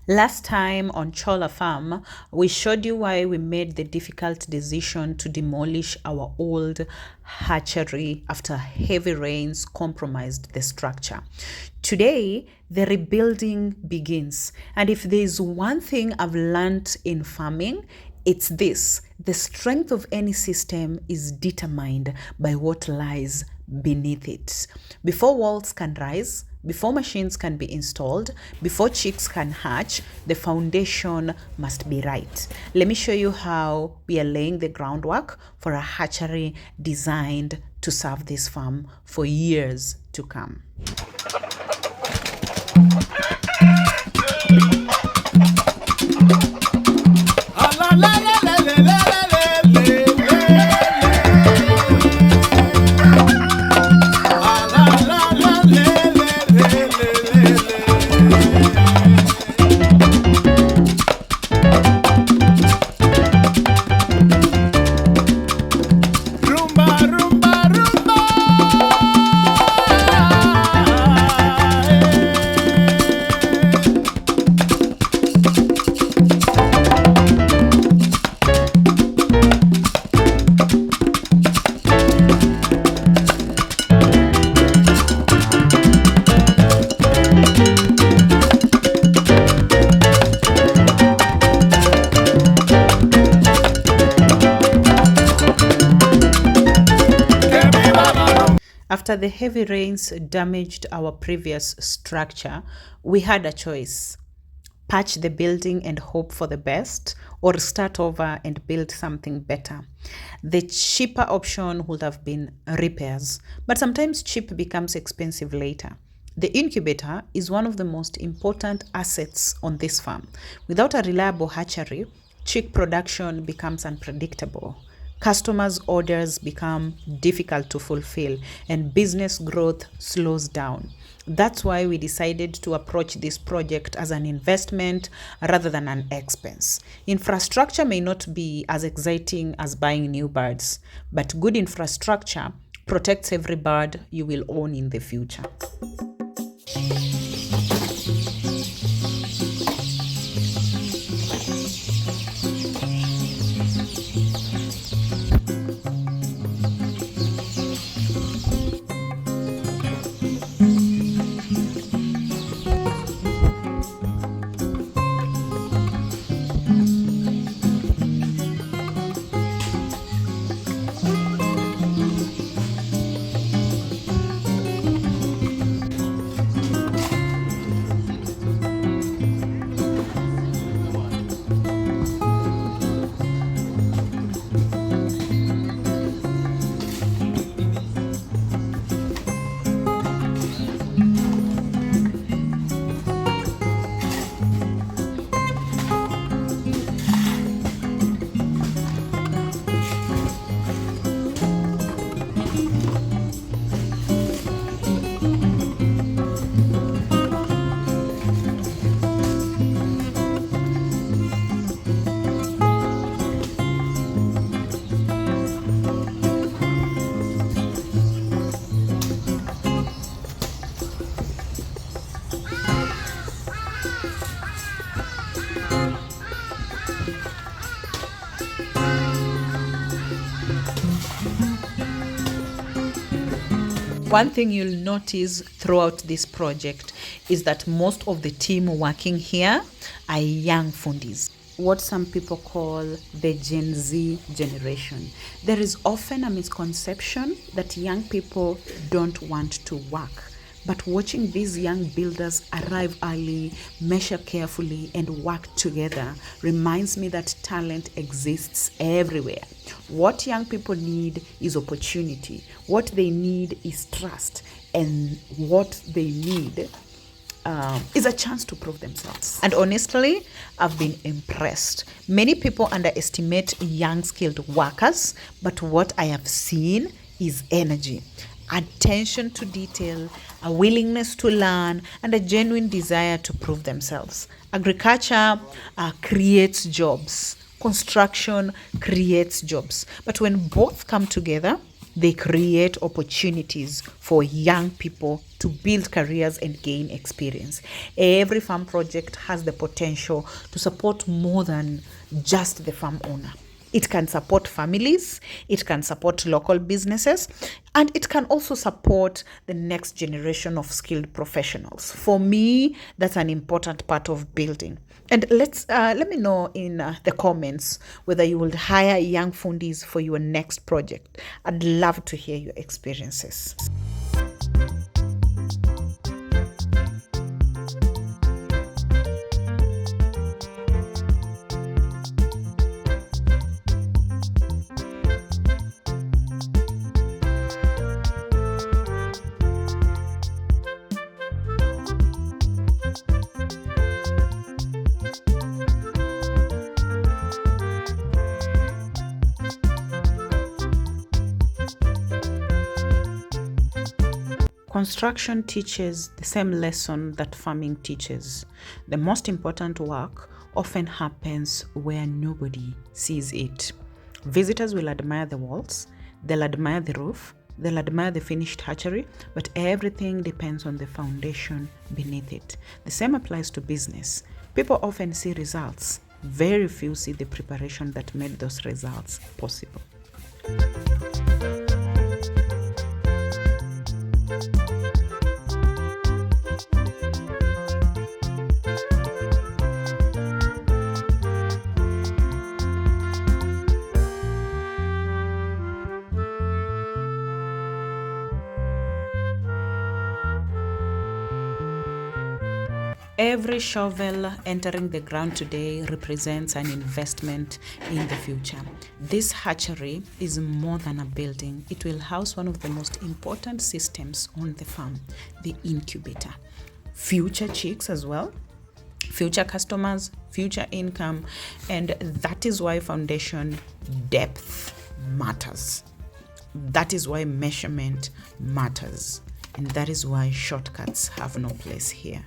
Last time on Cholla Farm, we showed you why we made the difficult decision to demolish our old hatchery after heavy rains compromised the structure. Today, the rebuilding begins. And if there's one thing I've learned in farming, it's this: the strength of any system is determined by what lies beneath it. Before walls can rise, before machines can be installed, before chicks can hatch, the foundation must be right. Let me show you how we are laying the groundwork for a hatchery designed to serve this farm for years to come. After the heavy rains damaged our previous structure, we had a choice: patch the building and hope for the best, or start over and build something better. The cheaper option would have been repairs, but sometimes cheap becomes expensive later. The incubator is one of the most important assets on this farm. Without a reliable hatchery, chick production becomes unpredictable. Customers' orders become difficult to fulfill, and business growth slows down. That's why we decided to approach this project as an investment rather than an expense. Infrastructure may not be as exciting as buying new birds, but good infrastructure protects every bird you will own in the future. One thing you'll notice throughout this project is that most of the team working here are young fundis, what some people call the Gen Z generation. There is often a misconception that young people don't want to work. But watching these young builders arrive early, measure carefully, and work together reminds me that talent exists everywhere. What young people need is opportunity. What they need is trust. And what they need is a chance to prove themselves. And honestly, I've been impressed. Many people underestimate young skilled workers, but what I have seen is energy, attention to detail, a willingness to learn, and a genuine desire to prove themselves. Agriculture creates jobs. Construction creates jobs. But when both come together, They create opportunities for young people to build careers and gain experience. Every farm project has the potential to support more than just the farm owner. It can support families, it can support local businesses, and it can also support the next generation of skilled professionals. For me, that's an important part of building. And let me know in the comments whether you would hire young fundis for your next project. I'd love to hear your experiences. Construction teaches the same lesson that farming teaches. The most important work often happens where nobody sees it. Visitors will admire the walls, they'll admire the roof, they'll admire the finished hatchery, but everything depends on the foundation beneath it. The same applies to business. People often see results. Very few see the preparation that made those results possible. Every shovel entering the ground today represents an investment in the future. This hatchery is more than a building. It will house one of the most important systems on the farm, the incubator. Future chicks as well, future customers, future income, and that is why foundation depth matters. That is why measurement matters. And that is why shortcuts have no place here.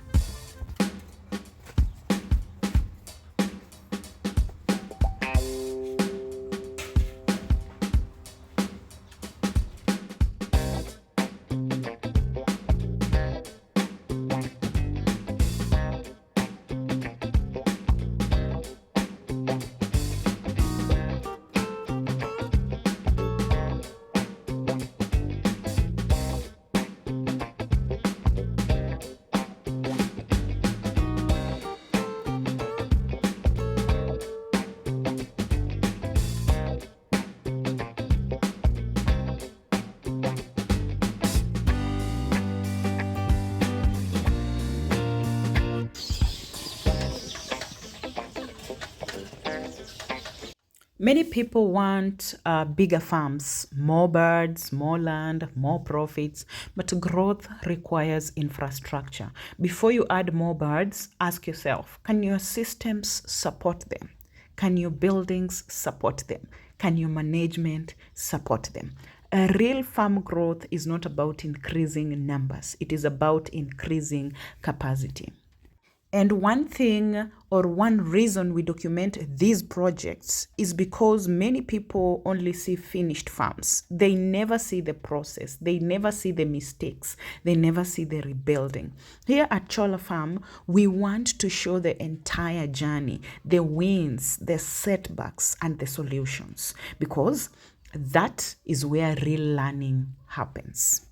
Many people want bigger farms, more birds, more land, more profits, but growth requires infrastructure. Before you add more birds, ask yourself, can your systems support them? Can your buildings support them? Can your management support them? A real farm growth is not about increasing numbers. It is about increasing capacity. And one thing or one reason we document these projects is because many people only see finished farms. They never see the process. They never see the mistakes. They never see the rebuilding. Here at Cholla Farm, we want to show the entire journey, the wins, the setbacks, and the solutions, because that is where real learning happens.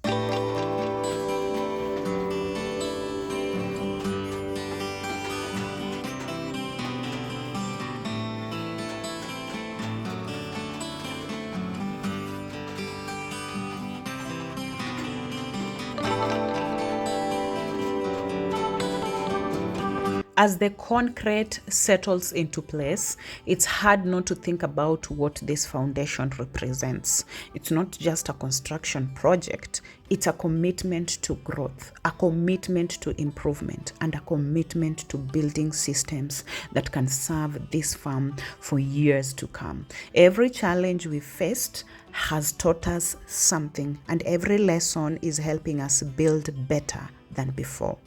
As the concrete settles into place, it's hard not to think about what this foundation represents. It's not just a construction project, it's a commitment to growth, a commitment to improvement, and a commitment to building systems that can serve this farm for years to come. Every challenge we faced has taught us something, and every lesson is helping us build better than before.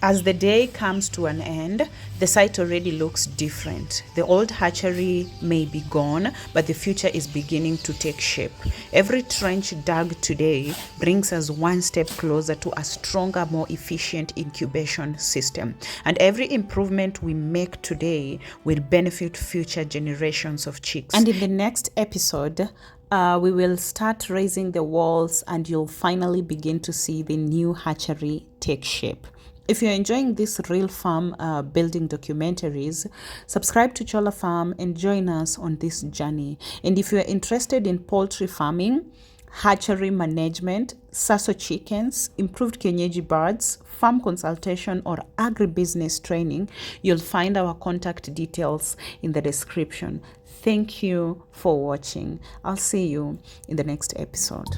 As the day comes to an end, the site already looks different. The old hatchery may be gone, but the future is beginning to take shape. Every trench dug today brings us one step closer to a stronger, more efficient incubation system. And every improvement we make today will benefit future generations of chicks. And in the next episode, we will start raising the walls, and you'll finally begin to see the new hatchery take shape. If you're enjoying these real farm building documentaries, subscribe to Cholla Farm and join us on this journey. And if you're interested in poultry farming, hatchery management, Sasso chickens, improved Kienyeji birds, farm consultation, or agribusiness training, you'll find our contact details in the description. Thank you for watching. I'll see you in the next episode.